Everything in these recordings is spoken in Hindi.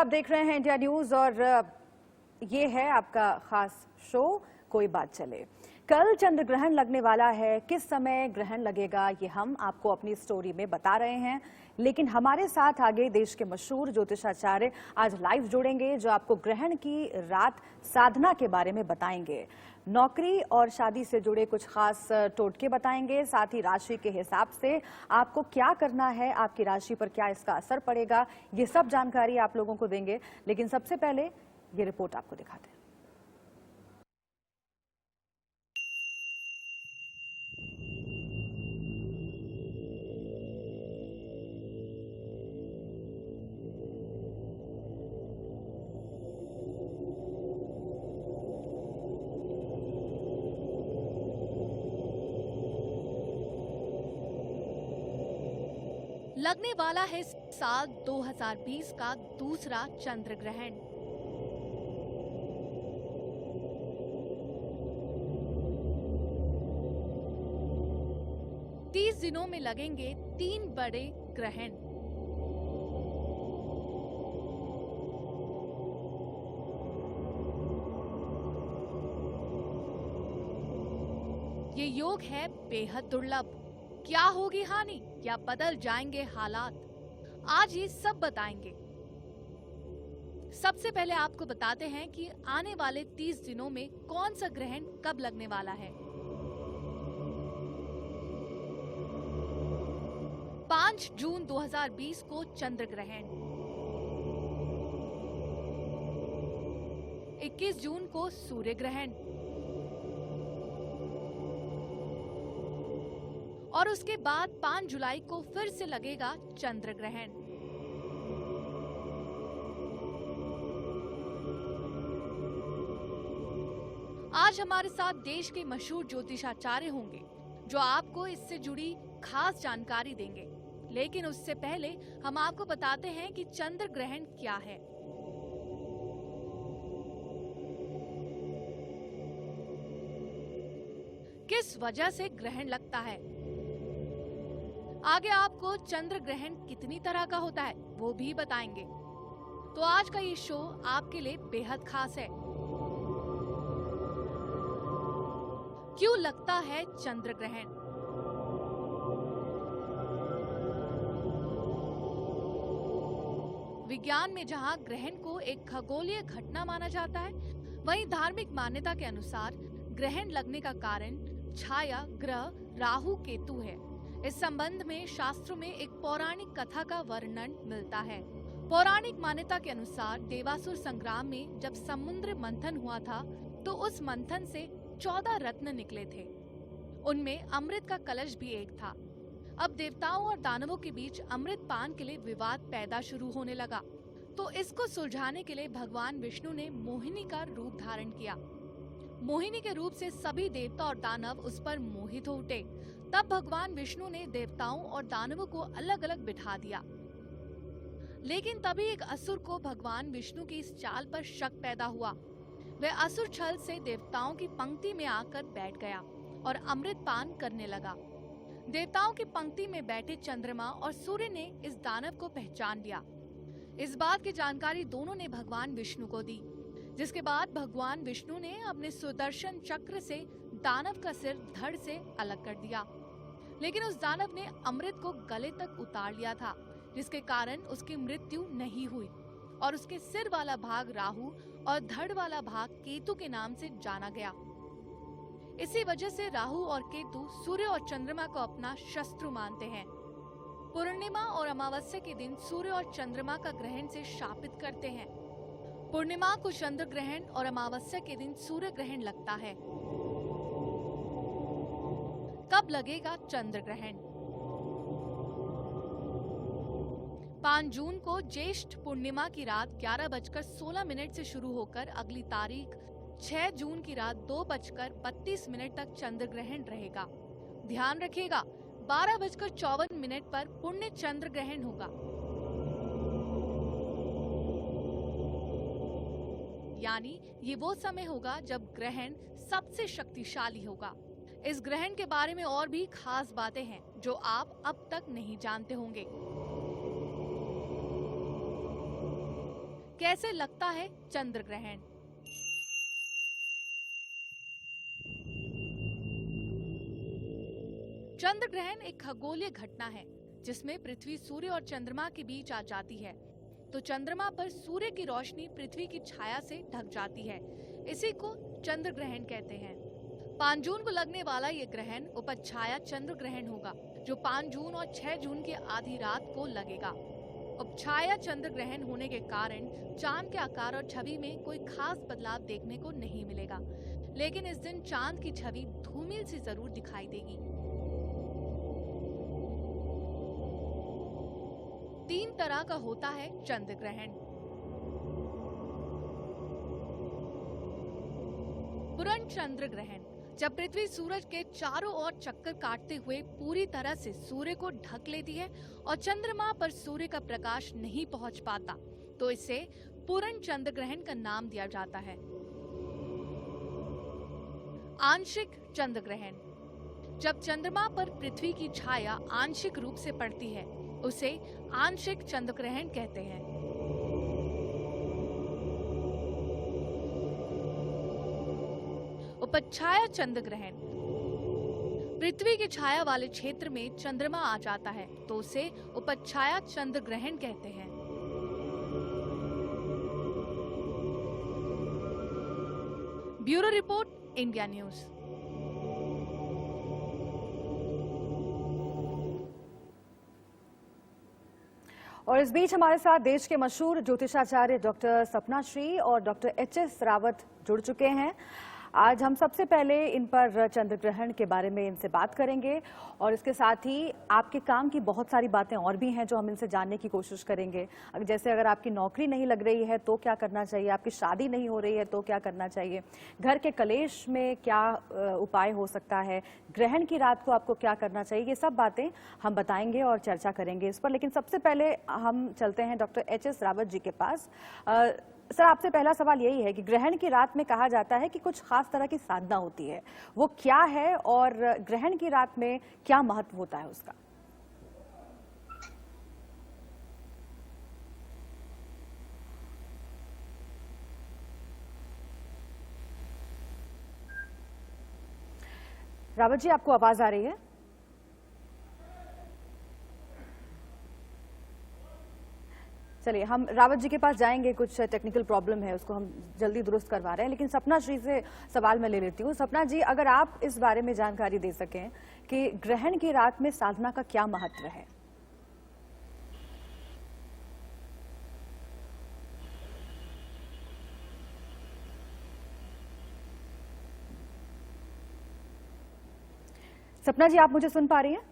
आप देख रहे हैं इंडिया न्यूज और ये है आपका खास शो कोई बात चले। कल चंद्र ग्रहण लगने वाला है। किस समय ग्रहण लगेगा ये हम आपको अपनी स्टोरी में बता रहे हैं, लेकिन हमारे साथ आगे देश के मशहूर ज्योतिषाचार्य आज लाइव जुड़ेंगे जो आपको ग्रहण की रात साधना के बारे में बताएंगे। नौकरी और शादी से जुड़े कुछ खास टोटके बताएंगे, साथ ही राशि के हिसाब से आपको क्या करना है, आपकी राशि पर क्या इसका असर पड़ेगा, ये सब जानकारी आप लोगों को देंगे। लेकिन सबसे पहले ये रिपोर्ट आपको दिखाते हैं। लगने वाला है साल 2020 का दूसरा चंद्र ग्रहण। तीस दिनों में लगेंगे 3 बड़े ग्रहण। ये योग है बेहद दुर्लभ। क्या होगी हानि, क्या बदल जाएंगे हालात, आज ये सब बताएंगे। सबसे पहले आपको बताते हैं कि आने वाले 30 दिनों में कौन सा ग्रहण कब लगने वाला है। 5 जून 2020 को चंद्र ग्रहण, 21 जून को सूर्य ग्रहण और उसके बाद 5 जुलाई को फिर से लगेगा चंद्र ग्रहण। आज हमारे साथ देश के मशहूर ज्योतिषाचार्य होंगे जो आपको इससे जुड़ी खास जानकारी देंगे। लेकिन उससे पहले हम आपको बताते हैं कि चंद्र ग्रहण क्या है। किस वजह से ग्रहण लगता है, आगे आपको चंद्र ग्रहण कितनी तरह का होता है वो भी बताएंगे। तो आज का ये शो आपके लिए बेहद खास है। क्यों लगता है चंद्र ग्रहण? विज्ञान में जहां ग्रहण को एक खगोलीय घटना माना जाता है, वहीं धार्मिक मान्यता के अनुसार ग्रहण लगने का कारण छाया ग्रह राहु केतु है। इस संबंध में शास्त्रों में एक पौराणिक कथा का वर्णन मिलता है। पौराणिक मान्यता के अनुसार देवासुर संग्राम में जब समुद्र मंथन हुआ था तो उस मंथन से 14 रत्न निकले थे। उनमें अमृत का कलश भी एक था। अब देवताओं और दानवों के बीच अमृत पान के लिए विवाद पैदा शुरू होने लगा, तो इसको सुलझाने के लिए भगवान विष्णु ने मोहिनी का रूप धारण किया। मोहिनी के रूप से सभी देवता और दानव उस पर मोहित हो उठे। तब भगवान विष्णु ने देवताओं और दानवों को अलग अलग बिठा दिया। लेकिन तभी एक असुर को भगवान विष्णु की इस चाल पर शक पैदा हुआ। वह असुर छल से देवताओं की पंक्ति में आकर बैठ गया और अमृत पान करने लगा। देवताओं की पंक्ति में बैठे चंद्रमा और सूर्य ने इस दानव को पहचान लिया। इस बात की जानकारी दोनों ने भगवान विष्णु को दी, जिसके बाद भगवान विष्णु ने अपने सुदर्शन चक्र से दानव का सिर धड़ से अलग कर दिया। लेकिन उस दानव ने अमृत को गले तक उतार लिया था, जिसके कारण उसकी मृत्यु नहीं हुई और उसके सिर वाला भाग राहु और धड़ वाला भाग केतु के नाम से जाना गया। इसी वजह से राहु और केतु सूर्य और चंद्रमा को अपना शत्रु मानते हैं। पूर्णिमा और अमावस्या के दिन सूर्य और चंद्रमा का ग्रहण से शापित करते हैं। पूर्णिमा को चंद्र ग्रहण और अमावस्या के दिन सूर्य ग्रहण लगता है। कब लगेगा चंद्र ग्रहण? 5 जून को ज्येष्ठ पूर्णिमा की रात 11:16 से शुरू होकर अगली तारीख 6 जून की रात 2:32 तक चंद्र ग्रहण रहेगा। ध्यान रखिएगा, 12:54 पर पुण्य चंद्र ग्रहण होगा। यानी ये वो समय होगा जब ग्रहण सबसे शक्तिशाली होगा। इस ग्रहण के बारे में और भी खास बातें हैं जो आप अब तक नहीं जानते होंगे। कैसे लगता है चंद्र ग्रहण। चंद्र ग्रहण एक खगोलीय घटना है जिसमें पृथ्वी सूर्य और चंद्रमा के बीच आ जाती है, तो चंद्रमा पर सूर्य की रोशनी पृथ्वी की छाया से ढक जाती है। इसी को चंद्र ग्रहण कहते हैं। 5 जून को लगने वाला ये ग्रहण उपछाया चंद्र ग्रहण होगा, जो 5 जून और 6 जून की आधी रात को लगेगा। उपछाया चंद्र ग्रहण होने के कारण चांद के आकार और छवि में कोई खास बदलाव देखने को नहीं मिलेगा, लेकिन इस दिन चांद की छवि धूमिल सी जरूर दिखाई देगी। 3 तरह का होता है चंद्र ग्रहण। पूर्ण चंद्र ग्रहण, जब पृथ्वी सूरज के चारों ओर चक्कर काटते हुए पूरी तरह से सूर्य को ढक लेती है और चंद्रमा पर सूर्य का प्रकाश नहीं पहुंच पाता, तो इसे पूर्ण चंद्र ग्रहण का नाम दिया जाता है। आंशिक चंद्र ग्रहण, जब चंद्रमा पर पृथ्वी की छाया आंशिक रूप से पड़ती है, उसे आंशिक चंद्र ग्रहण कहते हैं। उपछाया चंद्र ग्रहण, पृथ्वी की छाया वाले क्षेत्र में चंद्रमा आ जाता है, तो उसे उपछाया चंद्र ग्रहण कहते हैं। Bureau report, India news. और इस बीच हमारे साथ देश के मशहूर ज्योतिषाचार्य डॉक्टर सपना श्री और डॉक्टर एच.एस. रावत जुड़ चुके हैं। आज हम सबसे पहले इन पर चंद्र ग्रहण के बारे में इनसे बात करेंगे और इसके साथ ही आपके काम की बहुत सारी बातें और भी हैं जो हम इनसे जानने की कोशिश करेंगे। जैसे अगर आपकी नौकरी नहीं लग रही है तो क्या करना चाहिए, आपकी शादी नहीं हो रही है तो क्या करना चाहिए, घर के कलेश में क्या उपाय हो सकता है, ग्रहण की रात को आपको क्या करना चाहिए, ये सब बातें हम बताएंगे और चर्चा करेंगे इस पर। लेकिन सबसे पहले हम चलते हैं डॉक्टर एच.एस. रावत जी के पास। सर, आपसे पहला सवाल यही है कि ग्रहण की रात में कहा जाता है कि कुछ खास तरह की साधना होती है, वो क्या है और ग्रहण की रात में क्या महत्व होता है उसका? रावत जी, आपको आवाज आ रही है? चलिए, हम रावत जी के पास जाएंगे। कुछ टेक्निकल प्रॉब्लम है, उसको हम जल्दी दुरुस्त करवा रहे हैं। लेकिन सपना श्री से सवाल मैं ले लेती हूँ। सपना जी, अगर आप इस बारे में जानकारी दे सकें कि ग्रहण की रात में साधना का क्या महत्व है? सपना जी, आप मुझे सुन पा रही हैं?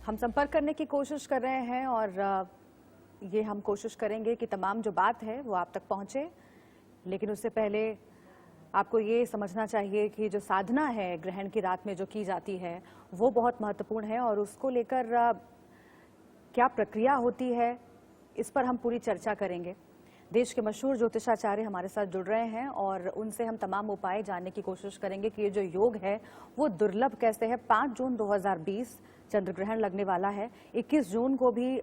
हम संपर्क करने की कोशिश कर रहे हैं और ये हम कोशिश करेंगे कि तमाम जो बात है वो आप तक पहुंचे। लेकिन उससे पहले आपको ये समझना चाहिए कि जो साधना है ग्रहण की रात में जो की जाती है वो बहुत महत्वपूर्ण है और उसको लेकर क्या प्रक्रिया होती है, इस पर हम पूरी चर्चा करेंगे। देश के मशहूर ज्योतिषाचार्य हमारे साथ जुड़ रहे हैं और उनसे हम तमाम उपाय जानने की कोशिश करेंगे कि ये जो योग है वो दुर्लभ कैसे है। 5 जून 2020 चंद्र ग्रहण लगने वाला है, 21 जून को भी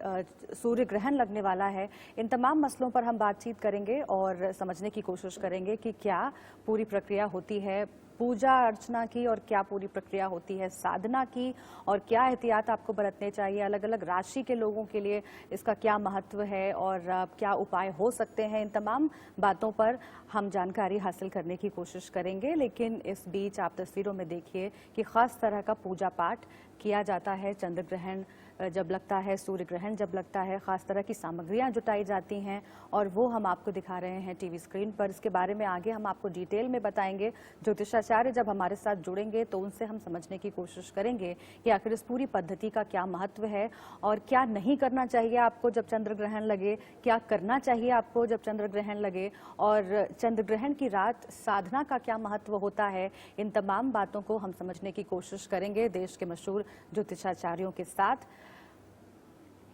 सूर्य ग्रहण लगने वाला है। इन तमाम मसलों पर हम बातचीत करेंगे और समझने की कोशिश करेंगे कि क्या पूरी प्रक्रिया होती है पूजा अर्चना की और क्या पूरी प्रक्रिया होती है साधना की और क्या एहतियात आपको बरतने चाहिए, अलग अलग राशि के लोगों के लिए इसका क्या महत्व है और क्या उपाय हो सकते हैं। इन तमाम बातों पर हम जानकारी हासिल करने की कोशिश करेंगे। लेकिन इस बीच आप तस्वीरों में देखिए कि खास तरह का पूजा पाठ किया जाता है। चंद्र ग्रहण जब लगता है, सूर्य ग्रहण जब लगता है, खास तरह की सामग्रियां जुटाई जाती हैं और वो हम आपको दिखा रहे हैं टीवी स्क्रीन पर। इसके बारे में आगे हम आपको डिटेल में बताएंगे। ज्योतिषाचार्य जब हमारे साथ जुड़ेंगे तो उनसे हम समझने की कोशिश करेंगे कि आखिर इस पूरी पद्धति का क्या महत्व है और क्या नहीं करना चाहिए आपको जब चंद्र ग्रहण लगे, क्या करना चाहिए आपको जब चंद्र ग्रहण लगे और चंद्र ग्रहण की रात साधना का क्या महत्व होता है। इन तमाम बातों को हम समझने की कोशिश करेंगे देश के मशहूर ज्योतिषाचार्यों के साथ।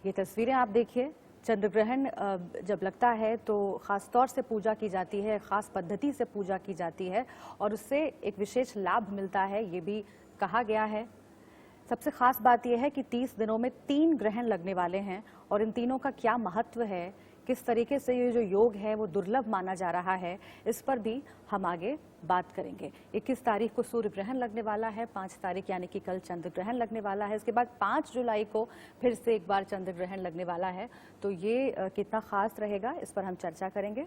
ये तस्वीरें आप देखिए, चंद्र ग्रहण जब लगता है तो खास तौर से पूजा की जाती है, खास पद्धति से पूजा की जाती है और उससे एक विशेष लाभ मिलता है, ये भी कहा गया है। सबसे खास बात यह है कि 30 दिनों में 3 ग्रहण लगने वाले हैं और इन तीनों का क्या महत्व है, किस तरीके से ये जो योग है वो दुर्लभ माना जा रहा है, इस पर भी हम आगे बात करेंगे। 21 तारीख को सूर्य ग्रहण लगने वाला है, 5 तारीख यानी कि कल चंद्र ग्रहण लगने वाला है, इसके बाद 5 जुलाई को फिर से एक बार चंद्र ग्रहण लगने वाला है। तो ये कितना खास रहेगा, इस पर हम चर्चा करेंगे।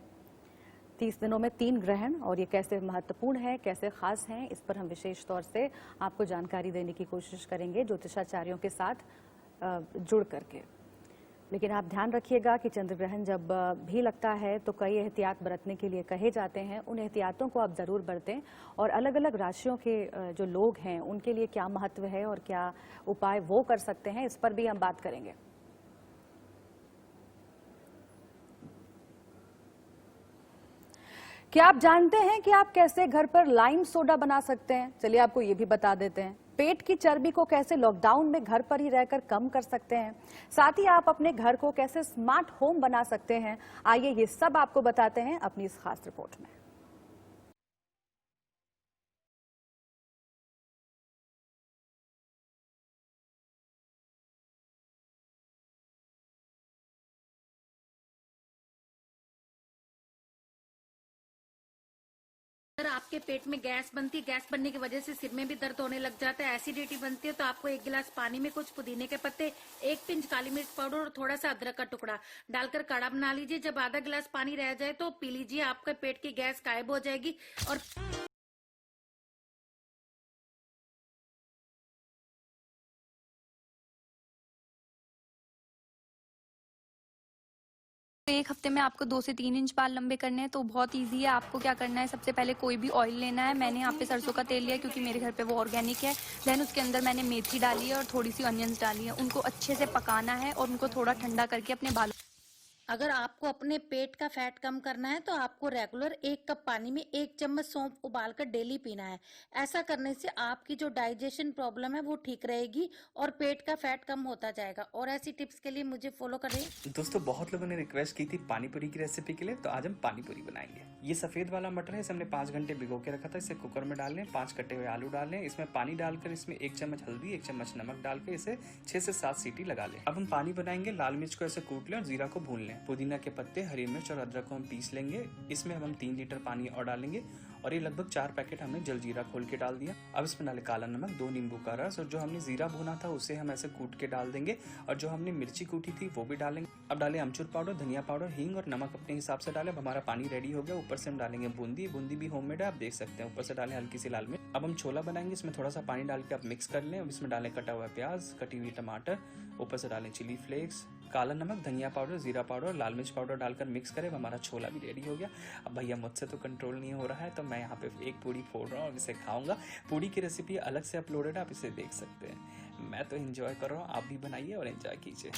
30 दिनों में 3 ग्रहण और ये कैसे महत्वपूर्ण है, कैसे खास हैं, इस पर हम विशेष तौर से आपको जानकारी देने की कोशिश करेंगे ज्योतिषाचार्यों के साथ जुड़ करके। लेकिन आप ध्यान रखिएगा कि चंद्र ग्रहण जब भी लगता है तो कई एहतियात बरतने के लिए कहे जाते हैं, उन एहतियातों को आप ज़रूर बरतें। और अलग अलग राशियों के जो लोग हैं उनके लिए क्या महत्व है और क्या उपाय वो कर सकते हैं, इस पर भी हम बात करेंगे। क्या आप जानते हैं कि आप कैसे घर पर लाइम सोडा बना सकते हैं? चलिए आपको ये भी बता देते हैं। पेट की चर्बी को कैसे लॉकडाउन में घर पर ही रहकर कम कर सकते हैं, साथ ही आप अपने घर को कैसे स्मार्ट होम बना सकते हैं। आइए ये सब आपको बताते हैं अपनी इस खास रिपोर्ट में। अगर आपके पेट में गैस बनती है, गैस बनने की वजह से सिर में भी दर्द होने लग जाता है, एसिडिटी बनती है, तो आपको 1 गिलास पानी में कुछ पुदीने के पत्ते, 1 पिंच काली मिर्च पाउडर और थोड़ा सा अदरक का टुकड़ा डालकर काढ़ा बना लीजिए। जब आधा गिलास पानी रह जाए तो पी लीजिए, आपके पेट की गैस गायब हो जाएगी। और एक हफ्ते में आपको 2 से 3 इंच बाल लंबे करने हैं, तो बहुत इजी है। आपको क्या करना है, सबसे पहले कोई भी ऑयल लेना है। मैंने यहाँ पे सरसों का तेल लिया क्योंकि मेरे घर पे वो ऑर्गेनिक है। देन उसके अंदर मैंने मेथी डाली है और थोड़ी सी ऑनियंस डाली है। उनको अच्छे से पकाना है और उनको थोड़ा ठंडा करके अपने बालों। अगर आपको अपने पेट का फैट कम करना है तो आपको रेगुलर 1 कप पानी में 1 चम्मच सौंफ उबालकर डेली पीना है। ऐसा करने से आपकी जो डाइजेशन प्रॉब्लम है वो ठीक रहेगी और पेट का फैट कम होता जाएगा। और ऐसी टिप्स के लिए मुझे फॉलो करें। दोस्तों, बहुत लोगों ने रिक्वेस्ट की थी पानी पूरी की रेसिपी के लिए, तो आज हम पानी पूरी बनाएंगे। ये सफेद वाला मटर है, इसे हमने 5 घंटे भिगो के रखा था। इसे कुकर में डाल लें, 5 कटे हुए आलू डाल लें, इसमें पानी डालकर इसमें 1 चम्मच हल्दी, 1 चम्मच नमक डाल के इसे 6 से 7 सीटी लगा लें। अब हम पानी बनाएंगे। लाल मिर्च को ऐसे कूट लें और जीरा को भून लें। पुदीना के पत्ते, हरी मिर्च और अदरक को हम पीस लेंगे। इसमें हम 3 लीटर पानी और डालेंगे और ये लगभग 4 पैकेट हमने जलजीरा खोल के डाल दिया। अब इसमें डाले काला नमक, 2 नींबू का रस और जो हमने जीरा भुना था उसे हम ऐसे कूट के डाल देंगे और जो हमने मिर्ची कूटी थी वो भी डालेंगे। अब डालें अमचूर पाउडर, धनिया पाउडर, हींग और नमक अपने हिसाब से डालें। अब हमारा पानी रेडी हो गया। ऊपर से हम डालेंगे बूंदी भी होममेड है, आप देख सकते हैं। ऊपर से डालें हल्की सी लाल मिर्च। अब हम छोला बनाएंगे। इसमें थोड़ा सा पानी डाल के आप मिक्स कर लें। अब इसमें डालें कटा हुआ प्याज, कटी हुई टमाटर, ऊपर से डालें चिली फ्लेक्स, काला नमक, धनिया पाउडर, जीरा पाउडर, लाल मिर्च पाउडर डालकर मिक्स करें। हमारा छोला भी रेडी हो गया। अब भैया मुझसे तो कंट्रोल नहीं हो रहा है, तो मैं यहाँ पे एक पूड़ी फोड़ रहा हूँ और इसे खाऊंगा। पूड़ी की रेसिपी अलग से अपलोडेड है, आप इसे देख सकते हैं। मैं तो एंजॉय कर रहा हूँ, आप भी बनाइए और एंजॉय कीजिए।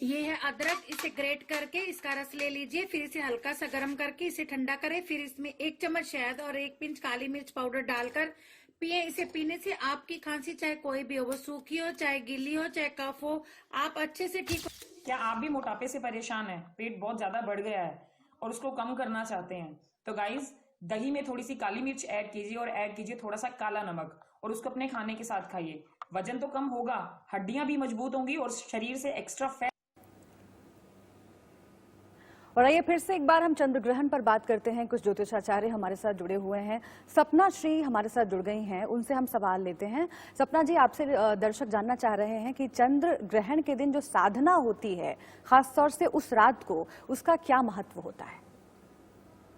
ये है अदरक, इसे ग्रेट करके इसका रस ले लीजिए। फिर इसे हल्का सा गर्म करके इसे ठंडा करें। फिर इसमें 1 चम्मच शहद और 1 पिंच काली मिर्च पाउडर डालकर पिए। इसे पीने से आपकी खांसी चाहे कोई भी हो, वो सूखी हो, चाहे गीली हो, चाहे कफ हो, आप अच्छे से ठीक हो। क्या आप भी मोटापे से परेशान हैं, पेट बहुत ज्यादा बढ़ गया है और उसको कम करना चाहते हैं, तो गाइस दही में थोड़ी सी काली मिर्च ऐड कीजिए और ऐड कीजिए थोड़ा सा काला नमक और उसको अपने खाने के साथ खाइए। वजन तो कम होगा, हड्डियां भी मजबूत होंगी और शरीर से एक्स्ट्रा फैट। और आइए फिर से एक बार हम चंद्र ग्रहण पर बात करते हैं। कुछ ज्योतिषाचार्य हमारे साथ जुड़े हुए हैं। सपना श्री हमारे साथ जुड़ गई हैं, उनसे हम सवाल लेते हैं। सपना जी, आपसे दर्शक जानना चाह रहे हैं कि चंद्र ग्रहण के दिन जो साधना होती है, खासतौर से उस रात को, उसका क्या महत्व होता है?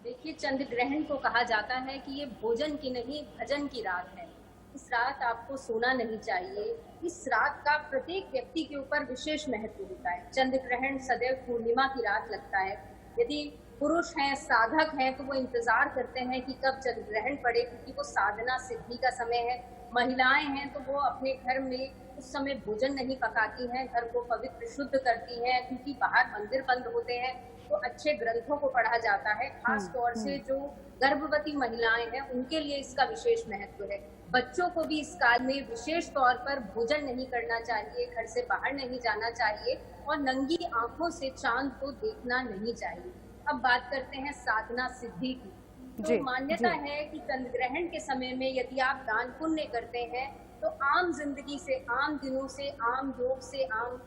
देखिए, चंद्र ग्रहण को कहा जाता है कि ये भोजन की नहीं भजन की रात है। इस रात आपको सोना नहीं चाहिए। इस रात का प्रत्येक व्यक्ति के ऊपर विशेष महत्व होता है। चंद्र ग्रहण सदैव पूर्णिमा की रात लगता है। यदि पुरुष हैं, साधक हैं, तो वो इंतजार करते हैं कि कब चंद्र ग्रहण पड़े, क्योंकि वो साधना सिद्धि का समय है। महिलाएं हैं तो वो अपने घर में उस समय भोजन नहीं पकाती हैं, घर को पवित्र शुद्ध करती हैं, क्योंकि बाहर मंदिर बंद होते हैं तो अच्छे ग्रंथों को पढ़ा जाता है। खास तौर से जो गर्भवती महिलाएं हैं उनके लिए इसका विशेष महत्व है। बच्चों को भी इस काल में विशेष तौर पर भोजन नहीं करना चाहिए, घर से बाहर नहीं जाना चाहिए और नंगी आंखों से चांद को देखना नहीं चाहिए। अब बात करते हैं साधना सिद्धि की। तो मान्यता है कि चंद्र ग्रहण के समय में यदि आप दान पुण्य करते हैं तो आम जिंदगी से, आम दिनों से, आम योग से, आम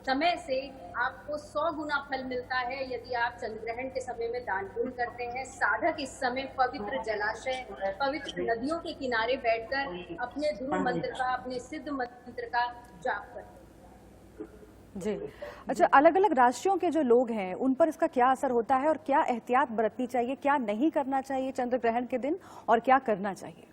समय से आपको 100 गुना फल मिलता है यदि आप चंद्र ग्रहण के समय में दान पुण्य करते हैं। साधक इस समय पवित्र जलाशय, पवित्र नदियों के किनारे बैठकर अपने ध्रुव मंत्र का, अपने सिद्ध मंत्र का जाप करते हैं। जी, अच्छा, अलग अलग राशियों के जो लोग हैं उन पर इसका क्या असर होता है और क्या एहतियात बरतनी चाहिए, क्या नहीं करना चाहिए चंद्र ग्रहण के दिन और क्या करना चाहिए?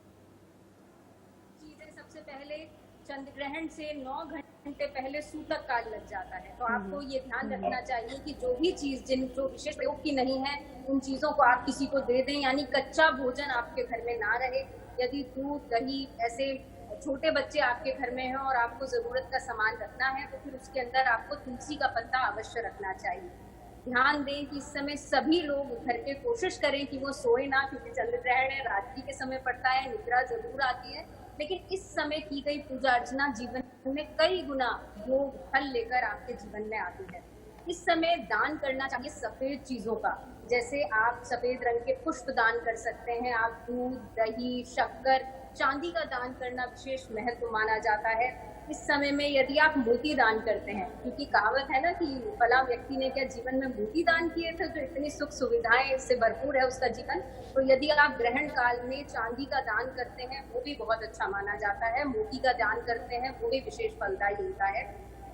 चीजें, सबसे पहले चंद्र ग्रहण से 9 घंटे पहले सूतक काल लग जाता है, तो आपको ये ध्यान रखना चाहिए कि जो भी चीज जो विशेष प्रयोग की नहीं है उन चीजों को आप किसी को दे दें, यानी कच्चा भोजन आपके घर में ना रहे। यदि दूध, दही, ऐसे छोटे बच्चे आपके घर में हैं और आपको जरूरत का सामान रखना है तो फिर उसके अंदर आपको तुलसी का पत्ता अवश्य रखना चाहिए। ध्यान दें कि इस समय सभी लोग घर के कोशिश करें कि वो सोए ना, क्योंकि चंद्र ग्रहण है, रात्रि के समय पड़ता है, निद्रा जरूर आती है, लेकिन इस समय की गई पूजा अर्चना जीवन में कई गुना योग फल लेकर आपके जीवन में आती है। इस समय दान करना चाहिए सफेद चीजों का, जैसे आप सफेद रंग के पुष्प दान कर सकते हैं, आप दूध, दही, शक्कर, चांदी का दान करना विशेष महत्व माना जाता है। इस समय में यदि आप मोती दान करते हैं, क्योंकि कहावत है ना कि फला व्यक्ति ने क्या जीवन में मोती दान किए थे, तो इतनी सुख सुविधाएं इससे भरपूर है उसका जीवन, तो यदि आप ग्रहण काल में चांदी का दान करते हैं वो भी बहुत अच्छा माना जाता है। मोती का दान करते हैं वो भी विशेष फलदायी होता है।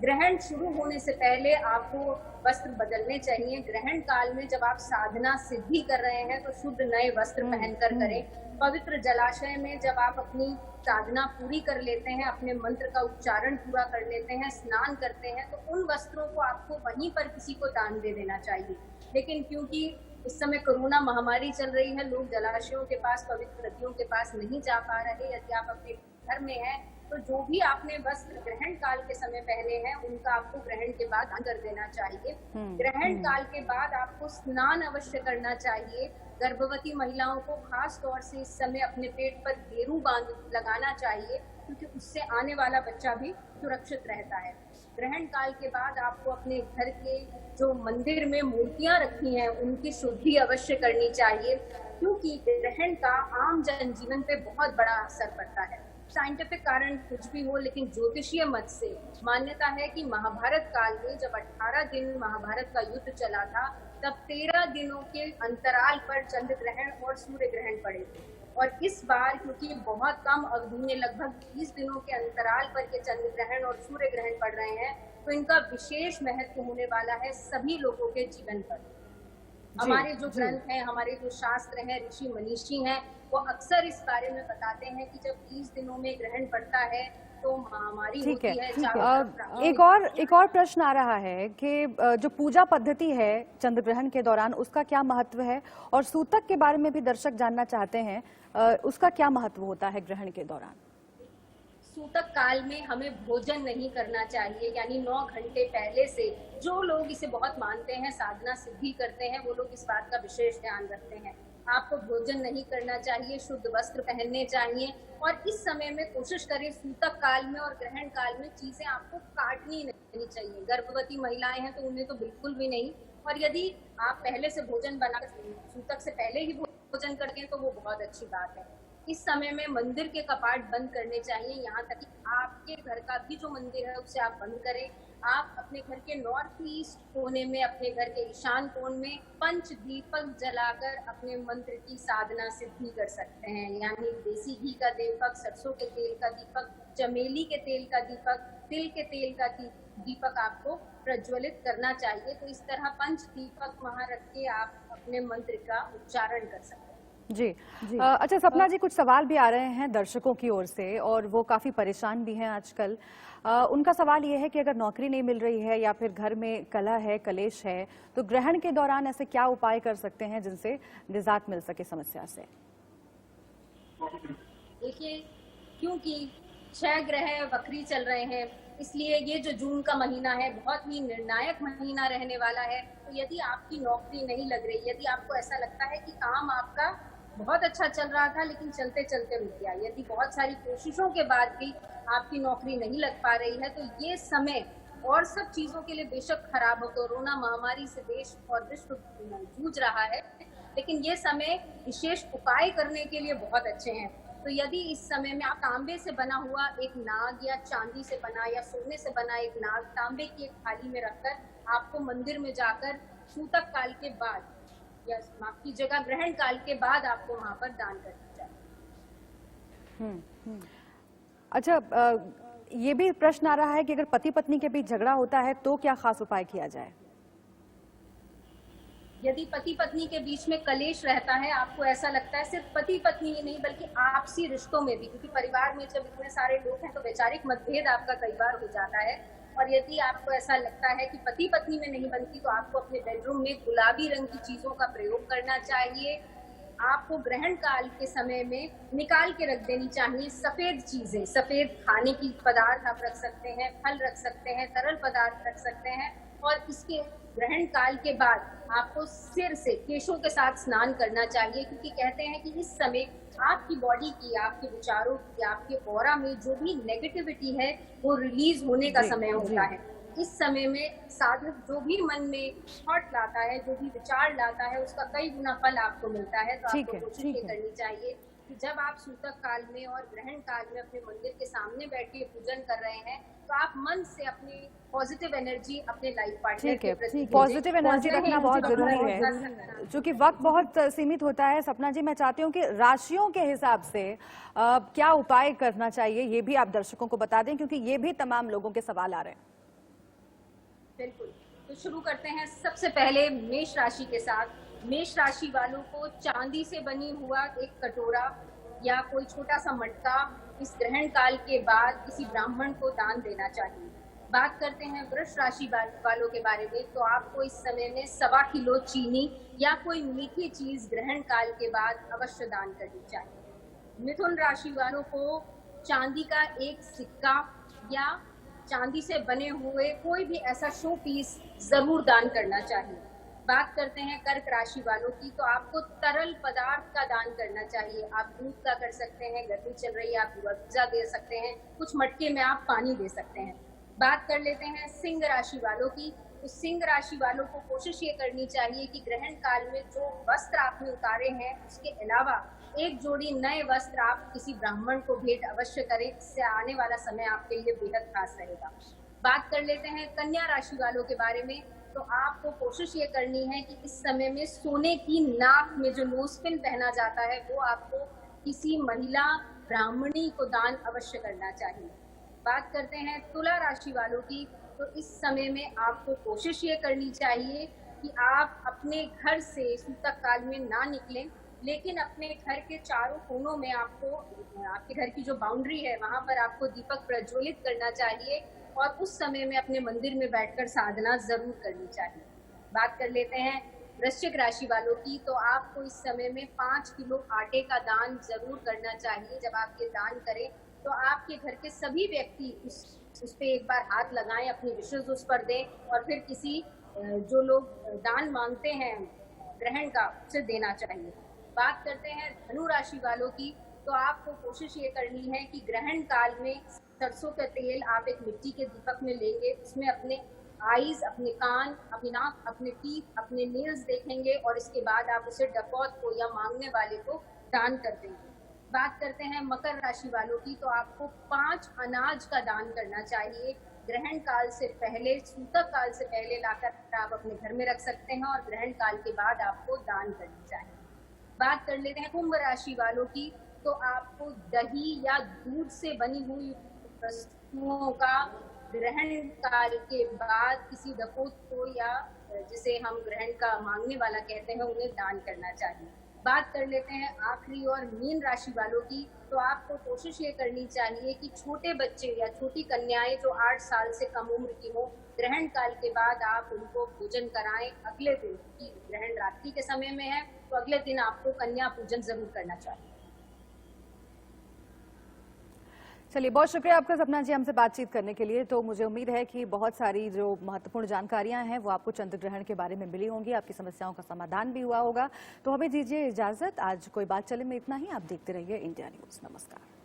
ग्रहण शुरू होने से पहले आपको वस्त्र बदलने चाहिए। ग्रहण काल में जब आप साधना सिद्धि कर रहे हैं तो शुद्ध नए वस्त्र पहनकर करें। पवित्र जलाशय में जब आप अपनी साधना पूरी कर लेते हैं, अपने मंत्र का उच्चारण पूरा कर लेते हैं, स्नान करते हैं, तो उन वस्त्रों को आपको वहीं पर किसी को दान दे देना चाहिए। लेकिन क्योंकि इस समय कोरोना महामारी चल रही है, लोग जलाशयों के पास, पवित्र नदियों के पास नहीं जा पा रहे, यदि आप अपने घर में हैं तो जो भी आपने वस्त्र ग्रहण काल के समय पहने हैं उनका आपको ग्रहण के बाद दान कर देना चाहिए। ग्रहण काल के बाद आपको स्नान अवश्य करना चाहिए। गर्भवती महिलाओं को खास तौर से इस समय अपने पेट पर गेरू बांध लगाना चाहिए, क्योंकि उससे आने वाला बच्चा भी सुरक्षित रहता है। ग्रहण काल के बाद आपको अपने घर के जो मंदिर में मूर्तियां रखी हैं उनकी शुद्धि अवश्य करनी चाहिए, क्योंकि ग्रहण का आम जनजीवन पे बहुत बड़ा असर पड़ता है। साइंटिफिक कारण कुछ भी हो, लेकिन ज्योतिषीय मत से मान्यता है कि महाभारत काल में जब 18 दिन महाभारत का युद्ध चला था, तब 13 दिनों के अंतराल पर चंद्र ग्रहण और सूर्य ग्रहण पड़े थे। और इस बार क्योंकि बहुत कम अवधि में लगभग 20 दिनों के अंतराल पर के चंद्र ग्रहण और सूर्य ग्रहण पड़ रहे हैं, तो इनका विशेष महत्व होने वाला है सभी लोगों के जीवन पर। हमारे जो ग्रंथ हैं, हमारे जो शास्त्र हैं, ऋषि मनीषी हैं, वो अक्सर इस बारे में बताते हैं कि जब 20 दिनों में ग्रहण पड़ता है तो महामारी होती है। एक और प्रश्न आ रहा है कि जो पूजा पद्धति है चंद्र ग्रहण के दौरान उसका क्या महत्व है, और सूतक के बारे में भी दर्शक जानना चाहते हैं, उसका क्या महत्व होता है ग्रहण के दौरान? सूतक काल में हमें भोजन नहीं करना चाहिए, यानी 9 घंटे पहले से जो लोग इसे बहुत मानते हैं, साधना सिद्धि करते हैं, वो लोग इस बात का विशेष ध्यान रखते हैं। आपको भोजन नहीं करना चाहिए, शुद्ध वस्त्र पहनने चाहिए, और इस समय में कोशिश करें सूतक काल में और ग्रहण काल में चीजें आपको काटनी नहीं चाहिए। गर्भवती महिलाएं हैं तो उन्हें तो बिल्कुल भी नहीं, और यदि आप पहले से भोजन बना सूतक से पहले ही भोजन करते हैं तो वो बहुत अच्छी बात है। इस समय में मंदिर के कपाट बंद करने चाहिए, यहाँ तक कि आपके घर का भी जो मंदिर है उसे आप बंद करें। आप अपने घर के नॉर्थ ईस्ट कोने में, अपने घर के ईशान कोण में पंच दीपक जलाकर अपने मंत्र की साधना सिद्धि कर सकते हैं, यानी देसी घी का दीपक, सरसों के तेल का दीपक, चमेली के तेल का दीपक, तिल के तेल का दीपक आपको प्रज्वलित करना चाहिए। तो इस तरह पंच दीपक वहां रख के आप अपने मंत्र का उच्चारण कर सकते हैं। जी, अच्छा सपना जी, कुछ सवाल भी आ रहे हैं दर्शकों की ओर से और वो काफी परेशान भी हैं आजकल। उनका सवाल ये है कि अगर नौकरी नहीं मिल रही है या फिर घर में कलह है, कलेश है, तो ग्रहण के दौरान ऐसे क्या उपाय कर सकते हैं जिनसे निजात मिल सके समस्या से? देखिए, क्योंकि 6 ग्रह वक्री चल रहे हैं, इसलिए ये जो जून का महीना है बहुत ही निर्णायक महीना रहने वाला है। तो यदि आपकी नौकरी नहीं लग रही, यदि आपको ऐसा लगता है कि काम आपका बहुत अच्छा चल रहा था लेकिन चलते चलते रुक गया, यदि बहुत सारी कोशिशों के बाद भी आपकी नौकरी नहीं लग पा रही है, तो ये समय और सब चीजों के लिए बेशक खराब हो, कोरोना महामारी से देश और विश्व जूझ रहा है, लेकिन ये समय विशेष उपाय करने के लिए बहुत अच्छे हैं। तो यदि इस समय में आप तांबे से बना हुआ एक नाग या चांदी से बना या सोने से बना एक नाग तांबे की एक थाली में रखकर आपको मंदिर में जाकर सूतक काल के बाद या माफ कीजिएगा ग्रहण काल के बाद आपको वहां पर दान करना चाहिए। अच्छा, ये भी प्रश्न आ रहा है कि अगर पति पत्नी के बीच झगड़ा होता है तो क्या खास उपाय किया जाए? यदि पति पत्नी के बीच में कलेश रहता है, आपको ऐसा लगता है सिर्फ पति पत्नी ही नहीं बल्कि आपसी रिश्तों में भी, क्योंकि परिवार में जब इतने सारे लोग हैं तो वैचारिक मतभेद आपका कई बार हो जाता है, और यदि आपको ऐसा लगता है कि पति पत्नी में नहीं बनती तो आपको अपने बेडरूम में गुलाबी रंग की चीजों का प्रयोग करना चाहिए। आपको ग्रहण काल के समय में निकाल के रख देनी चाहिए सफेद चीजें, सफेद खाने की पदार्थ आप रख सकते हैं, फल रख सकते हैं, तरल पदार्थ रख सकते हैं, और इसके ग्रहण काल के बाद आपको सिर से केशों के साथ स्नान करना चाहिए, क्योंकि कहते हैं कि इस समय आपकी बॉडी की, आपके विचारों की, आपके ऑरा में जो भी नेगेटिविटी है वो रिलीज होने का समय होता है। इस समय में साधक जो भी मन में थॉट लाता है, जो भी विचार लाता है, उसका कई गुना फल आपको मिलता है। तो आपको कोशिश ये करनी चाहिए कि जब आप सूतक काल में और ग्रहण काल में अपने मंदिर के सामने बैठ के पूजन कर रहे हैं तो आप मन से अपनी पॉजिटिव एनर्जी अपने लाइफ पार्टनर के प्रति पॉजिटिव एनर्जी रखना बहुत जरूरी है, क्योंकि वक्त बहुत सीमित होता है। सपना जी, मैं चाहती हूँ कि राशियों के हिसाब से क्या उपाय करना चाहिए ये भी आप दर्शकों को बता दें, क्योंकि ये भी तमाम लोगों के सवाल आ रहे हैं। बिल्कुल, तो शुरू करते हैं सबसे पहले मेष राशि के साथ। मेष राशि वालों को चांदी से बनी हुआ एक कटोरा या कोई छोटा सा मटका इस ग्रहण काल के बाद किसी ब्राह्मण को दान देना चाहिए। बात करते हैं वृष राशि वालों के बारे में, तो आपको इस समय में 1.25 किलो चीनी या कोई मीठी चीज ग्रहण काल के बाद अवश्य दान करनी चाहिए। मिथुन राशि वालों को चांदी का एक सिक्का या चांदी से बने हुए कोई भी ऐसा शो पीस जरूर दान करना चाहिए। बात करते हैं कर्क राशि वालों की, तो आपको तरल पदार्थ का दान करना चाहिए। आप दूध का कर सकते हैं, गर्मी चल रही है आप रूह दे सकते हैं, कुछ मटके में आप पानी दे सकते हैं। बात कर लेते हैं सिंह राशि वालों की, तो सिंह राशि वालोों को कोशिश ये करनी चाहिए कि ग्रहण काल में जो वस्त्र आपने उतारे हैं उसके अलावा एक जोड़ी नए वस्त्र आप किसी ब्राह्मण को भेंट अवश्य करें, इससे आने वाला समय आपके लिए बेहद खास रहेगा। बात कर लेते हैं कन्या राशि वालों के बारे में, तो आपको कोशिश ये करनी है कि इस समय में सोने की नाक में जो नोजपिन पहना जाता है वो आपको किसी महिला ब्राह्मणी को दान अवश्य करना चाहिए। बात करते हैं तुला राशि वालों की, तो इस समय में आपको कोशिश ये करनी चाहिए कि आप अपने घर से सूतक काल में ना निकलें, लेकिन अपने घर के चारों कोनों में आपको आपके घर की जो बाउंड्री है वहां पर आपको दीपक प्रज्वलित करना चाहिए और उस समय में अपने मंदिर में बैठकर साधना जरूर करनी चाहिए। बात कर लेते हैं वृश्चिक राशि वालों की, तो आपको इस समय में 5 किलो आटे का दान जरूर करना चाहिए। जब आप ये दान करें तो आपके घर के सभी व्यक्ति उस पे एक बार हाथ लगाएं, अपनी विशेष उस पर दें और फिर किसी जो लोग दान मांगते हैं ग्रहण का उसे देना चाहिए। बात करते हैं धनु राशि वालों की, तो आपको कोशिश ये करनी है कि ग्रहण काल में सरसों का तेल आप एक मिट्टी के दीपक में लेंगे, उसमें अपने आईज, अपने कान, अपनी नाक, अपने टीथ, अपने नेल्स देखेंगे और इसके बाद आप उसे डकौत को या मांगने वाले को दान कर देंगे। बात करते हैं मकर राशि वालों की, तो आपको 5 अनाज का दान करना चाहिए। ग्रहण काल से पहले, सूतक काल से पहले लाकर आप अपने घर में रख सकते हैं और ग्रहण काल के बाद आपको दान करनी चाहिए। बात कर लेते हैं कुंभ राशि वालों की, तो आपको दही या दूध से बनी हुई वस्तुओं का ग्रहण काल के बाद किसी डकौत को या जिसे हम ग्रहण का मांगने वाला कहते हैं उन्हें दान करना चाहिए। बात कर लेते हैं आखिरी और मीन राशि वालों की, तो आपको कोशिश ये करनी चाहिए कि छोटे बच्चे या छोटी कन्याएं जो 8 साल से कम उम्र की हो, ग्रहण काल के बाद आप उनको पूजन कराएं। अगले दिन की ग्रहण रात्रि के समय में है तो अगले दिन आपको कन्या पूजन जरूर करना चाहिए। चलिए, बहुत शुक्रिया आपका सपना जी हमसे बातचीत करने के लिए। तो मुझे उम्मीद है कि बहुत सारी जो महत्वपूर्ण जानकारियां हैं वो आपको चंद्र ग्रहण के बारे में मिली होंगी, आपकी समस्याओं का समाधान भी हुआ होगा। तो हमें दीजिए इजाजत, आज कोई बात चले में इतना ही। आप देखते रहिए इंडिया न्यूज। नमस्कार।